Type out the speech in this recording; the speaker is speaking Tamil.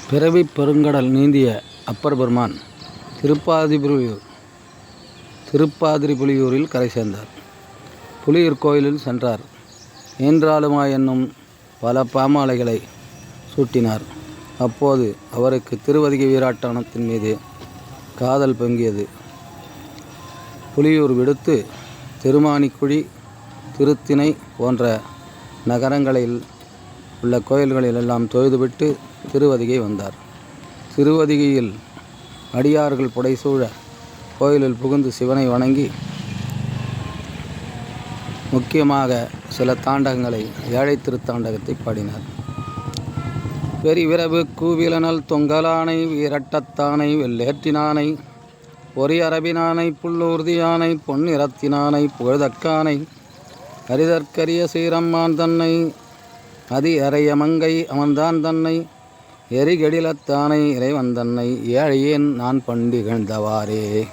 பிறவிப் பெருங்கடல் நீந்திய அப்பர் பெருமான் திருப்பாதிரிபுலியூரில் கரை சேர்ந்தார். புலியூர் கோயிலில் சென்றார். ஈன்றாளுமா என்னும் பல பாமாலைகளை சூட்டினார். அப்போது அவருக்கு திருவதிகை வீராட்டனத்தின் மீது காதல் பொங்கியது. புலியூர் விடுத்து திருமானிக்குழி, திருத்திணை போன்ற நகரங்களில் உள்ள கோயில்களில் எல்லாம் தொழுதுவிட்டு திருவதிகை வந்தார். திருவதிகையில் அடியார்கள் புடைசூழ கோயிலில் புகுந்து சிவனை வணங்கி முக்கியமாக சில தாண்டகங்களை ஏழை திருத்தாண்டகத்தை பாடினார். பெரிவிரவு கூவிலனல் தொங்கலானை, வீரட்டத்தானை, வெள்ளேற்றினானை, பொறி அரபினானை, புல்லூர்தியானை, பொன்னிறத்தினானை, புகழ்தக்கானை, அரிதற்கரிய சீரம்மான் தன்னை, அதி அறைய மங்கை அமர்ந்தான் தன்னை, எரிகடிலத்தானை, இறைவன் தன்னை, ஏழையேன் நான் பண்டிகழ்ந்தவாறே.